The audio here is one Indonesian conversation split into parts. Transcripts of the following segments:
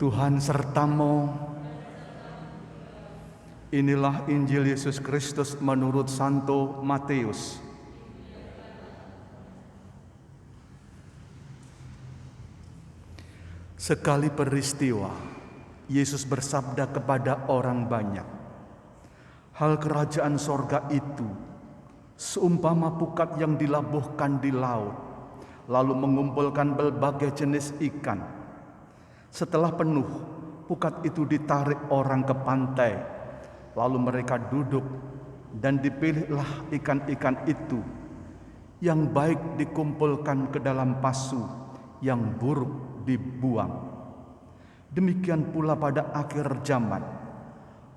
Tuhan sertamu. Inilah Injil Yesus Kristus menurut Santo Matius. Sekali peristiwa, Yesus bersabda kepada orang banyak, "Hal kerajaan sorga itu seumpama pukat yang dilabuhkan di laut, lalu mengumpulkan berbagai jenis ikan. Setelah penuh, pukat itu ditarik orang ke pantai, lalu mereka duduk dan dipilihlah ikan-ikan itu. Yang baik dikumpulkan ke dalam pasu, yang buruk dibuang. Demikian pula pada akhir zaman,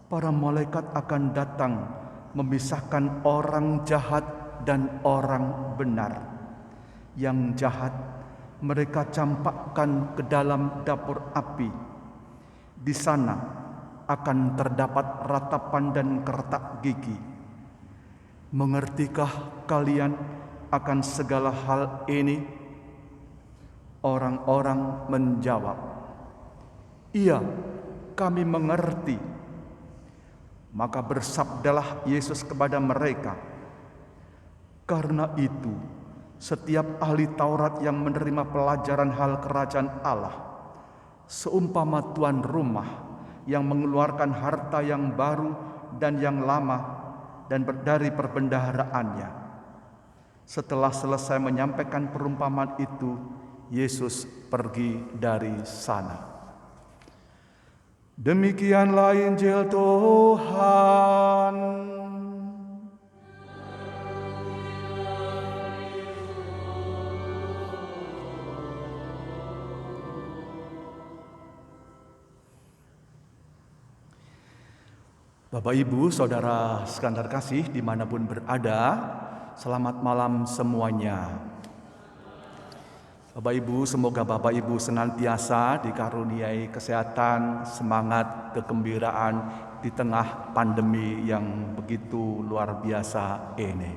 para malaikat akan datang memisahkan orang jahat dan orang benar. Yang jahat mereka campakkan ke dalam dapur api. Di sana akan terdapat ratapan dan kertak gigi. Mengertikah kalian akan segala hal ini?" Orang-orang menjawab, "Iya, kami mengerti." Maka bersabdalah Yesus kepada mereka, "Karena itu, setiap ahli Taurat yang menerima pelajaran hal kerajaan Allah, seumpama tuan rumah yang mengeluarkan harta yang baru dan yang lama dan dari perbendaharaannya." Setelah selesai menyampaikan perumpamaan itu, Yesus pergi dari sana. Demikianlah Injil Tuhan. Bapak, Ibu, Saudara sekalian terkasih dimanapun berada, selamat malam semuanya. Bapak Ibu, semoga Bapak Ibu senantiasa dikaruniai kesehatan, semangat, kegembiraan di tengah pandemi yang begitu luar biasa ini.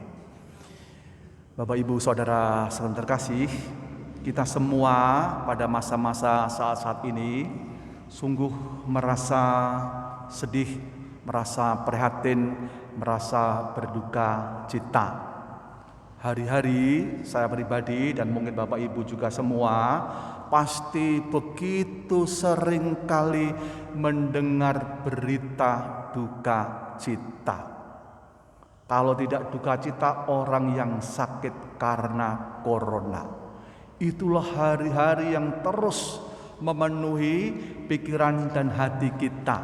Bapak Ibu Saudara sekalian terkasih, kita semua pada masa-masa saat-saat ini sungguh merasa sedih, merasa prihatin, merasa berduka cita. Hari-hari saya pribadi dan mungkin Bapak Ibu juga semua pasti begitu sering kali mendengar berita duka cita. Kalau tidak duka cita, orang yang sakit karena corona. Itulah hari-hari yang terus memenuhi pikiran dan hati kita.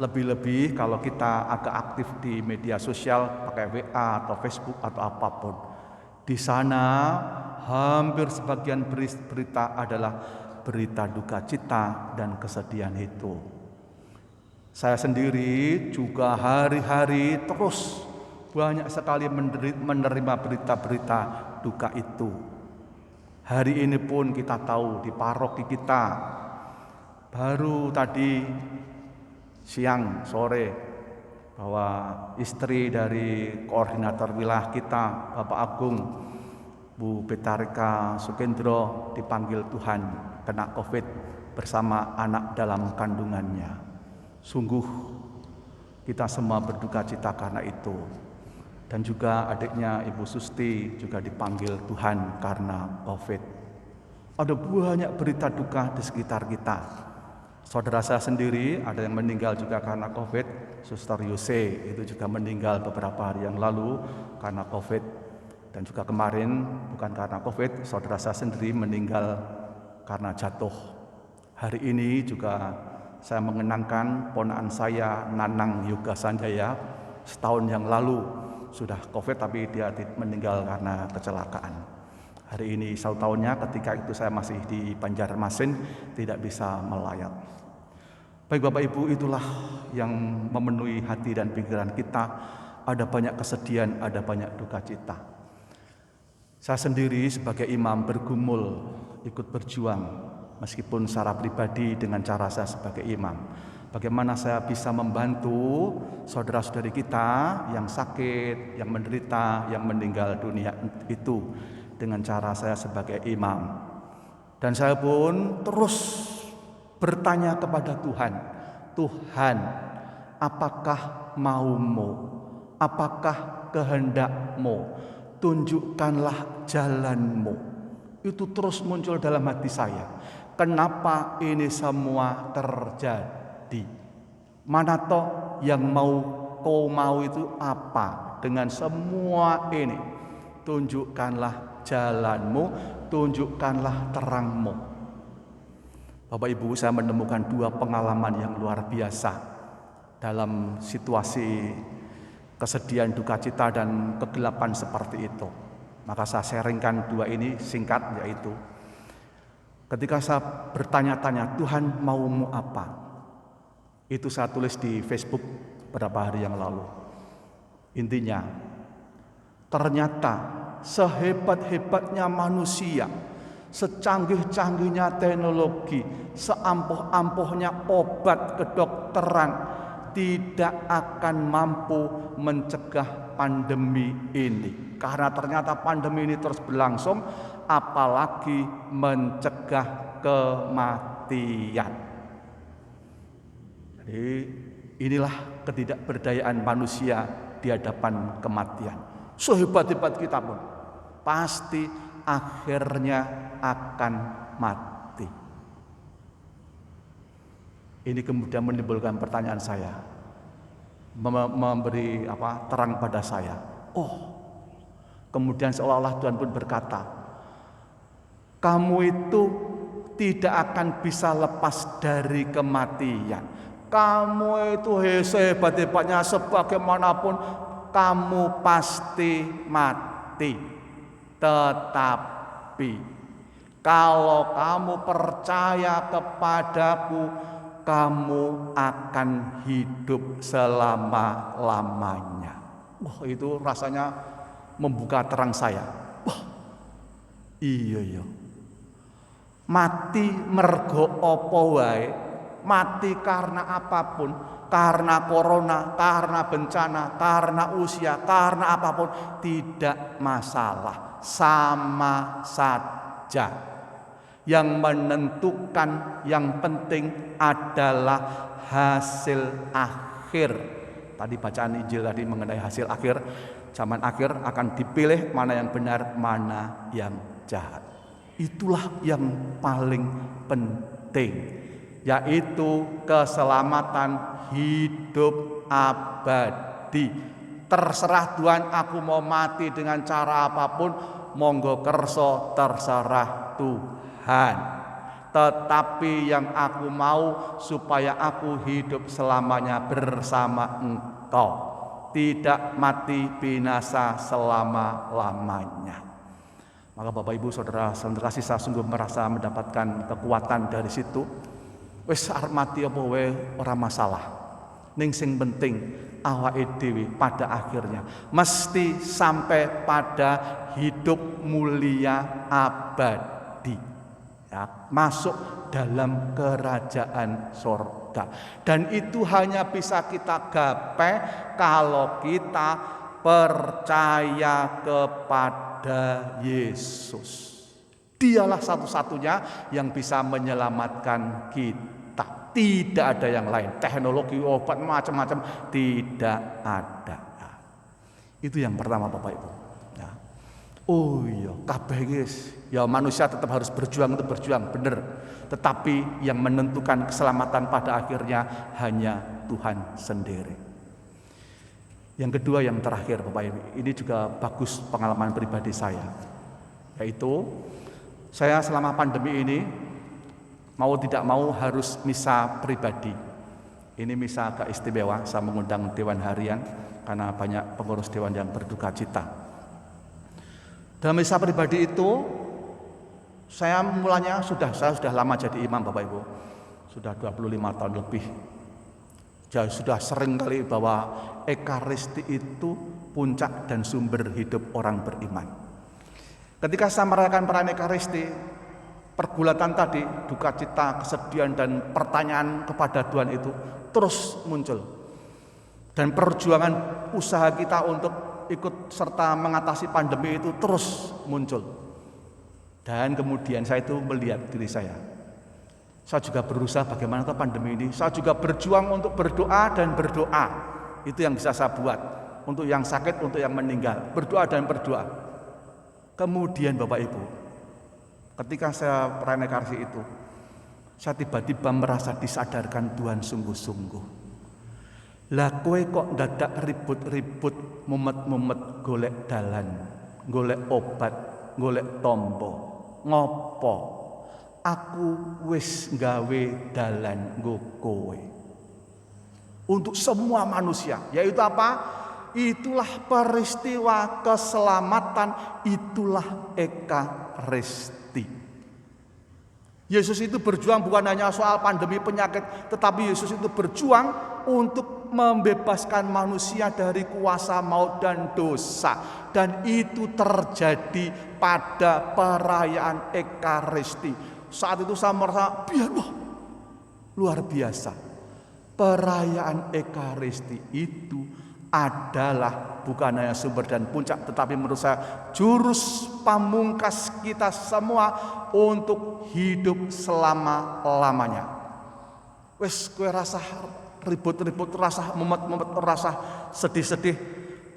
Lebih-lebih kalau kita agak aktif di media sosial, pakai WA atau Facebook atau apapun. Di sana hampir sebagian berita adalah berita duka cita dan kesedihan itu. Saya sendiri juga hari-hari terus banyak sekali menerima berita-berita duka itu. Hari ini pun kita tahu di paroki kita, baru tadi siang sore, bahwa istri dari koordinator wilayah kita, Bapak Agung, Bu Betarika Sukendro, dipanggil Tuhan kena COVID bersama anak dalam kandungannya. Sungguh kita semua berduka cita karena itu. Dan juga adiknya Ibu Susti juga dipanggil Tuhan karena COVID. Ada banyak berita duka di sekitar kita. Saudara saya sendiri ada yang meninggal juga karena COVID. Suster Yose itu juga meninggal beberapa hari yang lalu karena COVID. Dan juga kemarin bukan karena COVID, saudara saya sendiri meninggal karena jatuh. Hari ini juga saya mengenangkan ponakan saya, Nanang Yoga Sanjaya, setahun yang lalu sudah COVID tapi dia meninggal karena kecelakaan. Hari ini 1 tahunnya, ketika itu saya masih di Banjarmasin, tidak bisa melayat. Baik Bapak Ibu, itulah yang memenuhi hati dan pikiran kita. Ada banyak kesedihan, ada banyak duka cita. Saya sendiri sebagai imam bergumul, ikut berjuang, meskipun secara pribadi dengan cara saya sebagai imam. Bagaimana saya bisa membantu saudara-saudari kita yang sakit, yang menderita, yang meninggal dunia itu dengan cara saya sebagai imam. Dan saya pun terus bertanya kepada Tuhan, Tuhan, apakah maumu? Apakah kehendakmu? Tunjukkanlah jalanmu. Itu terus muncul dalam hati saya. Kenapa ini semua terjadi? Mana toh yang kau mau itu apa dengan semua ini? Tunjukkanlah jalanmu, tunjukkanlah terangmu. Bapak Ibu, saya menemukan dua pengalaman yang luar biasa dalam situasi kesedihan, duka cita, dan kegelapan seperti itu. Maka saya sharingkan dua ini singkat, yaitu ketika saya bertanya-tanya, Tuhan maumu apa? Itu saya tulis di Facebook beberapa hari yang lalu. Intinya, ternyata sehebat-hebatnya manusia, secanggih-canggihnya teknologi, seampuh-ampuhnya obat kedokteran, tidak akan mampu mencegah pandemi ini. Karena ternyata pandemi ini terus berlangsung, apalagi mencegah kematian. Jadi inilah ketidakberdayaan manusia di hadapan kematian. Sehebat-hebat kita pun pasti akhirnya akan mati. Ini kemudian menimbulkan pertanyaan saya, memberi terang pada saya. Kemudian seolah-olah Tuhan pun berkata, kamu itu tidak akan bisa lepas dari kematian. Kamu itu sehebat-hebatnya sebagaimanapun, kamu pasti mati. Tetapi kalau kamu percaya kepadaku, kamu akan hidup selama-lamanya. Itu rasanya membuka terang saya. Iya. Mati mergo apa wae, mati karena apapun, karena corona, karena bencana, karena usia, karena apapun, tidak masalah, sama saja. Yang menentukan, yang penting adalah hasil akhir. Tadi bacaan Injil tadi mengenai hasil akhir. Zaman akhir akan dipilih mana yang benar, mana yang jahat. Itulah yang paling penting, yaitu keselamatan hidup abadi. Terserah Tuhan, aku mau mati dengan cara apapun, monggo kerso, terserah Tuhan. Tetapi yang aku mau supaya aku hidup selamanya bersama Engkau, tidak mati binasa selama-lamanya. Maka Bapak Ibu Saudara kasih, saya sungguh merasa mendapatkan kekuatan dari situ. Wis arep mati apa wae ora masalah. Ning sing penting awake dhewe pada akhirnya mesti sampai pada hidup mulia abadi. Ya, masuk dalam kerajaan sorga. Dan itu hanya bisa kita gapai kalau kita percaya kepada Yesus. Dialah satu-satunya yang bisa menyelamatkan kita. Tidak ada yang lain. Teknologi, obat, macam-macam tidak ada. Itu yang pertama Bapak Ibu. Ya. Oh iya, kabeh guys. Ya manusia tetap harus berjuang, untuk berjuang, benar. Tetapi yang menentukan keselamatan pada akhirnya hanya Tuhan sendiri. Yang kedua, yang terakhir Bapak Ibu, ini juga bagus pengalaman pribadi saya. Yaitu saya selama pandemi ini mau tidak mau harus misa pribadi. Ini misa agak istimewa, saya mengundang Dewan Harian karena banyak pengurus Dewan yang berduka cita. Dalam misa pribadi itu saya sudah lama jadi imam Bapak Ibu. Sudah 25 tahun lebih. Sudah sering kali bahwa Ekaristi itu puncak dan sumber hidup orang beriman. Ketika saya merayakan perayaan Ekaristi, pergulatan tadi, duka cita, kesedihan, dan pertanyaan kepada Tuhan itu terus muncul. Dan perjuangan usaha kita untuk ikut serta mengatasi pandemi itu terus muncul. Dan kemudian saya itu melihat diri saya. Saya juga berusaha bagaimana pandemi ini. Saya juga berjuang untuk berdoa dan berdoa. Itu yang bisa saya buat. Untuk yang sakit, untuk yang meninggal. Berdoa dan berdoa. Kemudian Bapak Ibu, ketika saya perayaan Ekaristi itu, saya tiba-tiba merasa disadarkan Tuhan sungguh-sungguh. Lah kowe kok dadak ribut-ribut, mumet-mumet golek dalan, golek obat, golek tombo. Ngopo? Aku wis gawe dalan nggo kowe. Untuk semua manusia, yaitu apa? Itulah peristiwa keselamatan, itulah Ekaristi. Yesus itu berjuang bukan hanya soal pandemi penyakit, tetapi Yesus itu berjuang untuk membebaskan manusia dari kuasa maut dan dosa. Dan itu terjadi pada perayaan Ekaristi. Saat itu saya merasa biarlah, luar biasa. Perayaan Ekaristi itu adalah bukan hanya sumber dan puncak, tetapi menurut saya jurus pamungkas kita semua untuk hidup selama-lamanya. Wes kowe rasa ribut-ribut, rasa mumet-mumet, rasa sedih-sedih,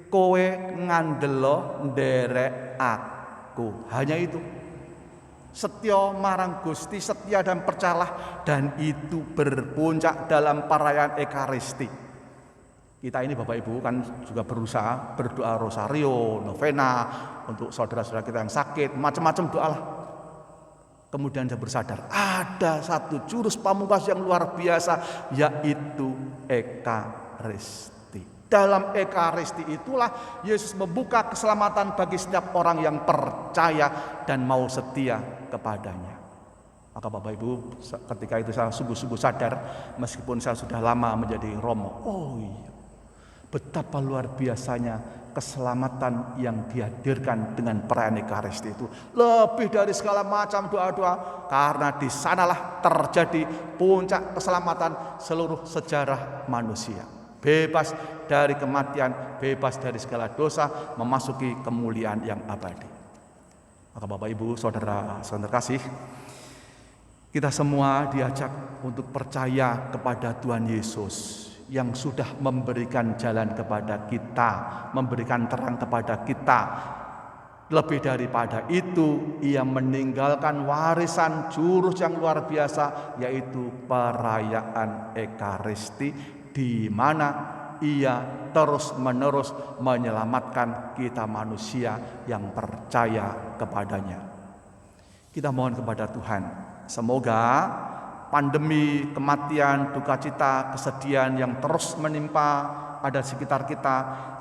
kowe ngandelo nderek aku. Hanya itu. Setia marang Gusti, setia dan percayalah, dan itu berpuncak dalam perayaan Ekaristi. Kita ini Bapak Ibu kan juga berusaha berdoa rosario, novena untuk saudara-saudara kita yang sakit, macam-macam doalah. Kemudian saya bersadar ada satu jurus pamungkas yang luar biasa, yaitu Ekaristi. Dalam Ekaristi itulah Yesus membuka keselamatan bagi setiap orang yang percaya dan mau setia kepadanya. Maka Bapak Ibu, ketika itu saya sungguh-sungguh sadar, meskipun saya sudah lama menjadi romo. Oh iya, betapa luar biasanya keselamatan yang dihadirkan dengan perayaan Ekaristi itu. Lebih dari segala macam doa-doa, karena di sanalah terjadi puncak keselamatan seluruh sejarah manusia. Bebas dari kematian, bebas dari segala dosa, memasuki kemuliaan yang abadi. Maka Bapak Ibu, saudara-saudara kasih, kita semua diajak untuk percaya kepada Tuhan Yesus yang sudah memberikan jalan kepada kita, memberikan terang kepada kita. Lebih daripada itu, ia meninggalkan warisan jurus yang luar biasa, yaitu perayaan Ekaristi, di mana ia terus-menerus menyelamatkan kita manusia yang percaya kepadanya. Kita mohon kepada Tuhan, semoga pandemi, kematian, duka cita, kesedihan yang terus menimpa ada di sekitar kita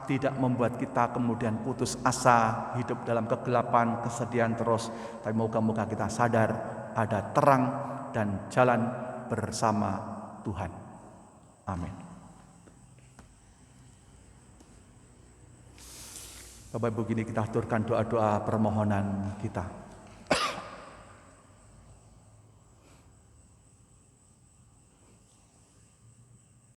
tidak membuat kita kemudian putus asa, hidup dalam kegelapan, kesedihan terus. Tapi moga-moga kita sadar ada terang dan jalan bersama Tuhan. Amin. Bapak Ibu, gini kita aturkan doa-doa permohonan kita.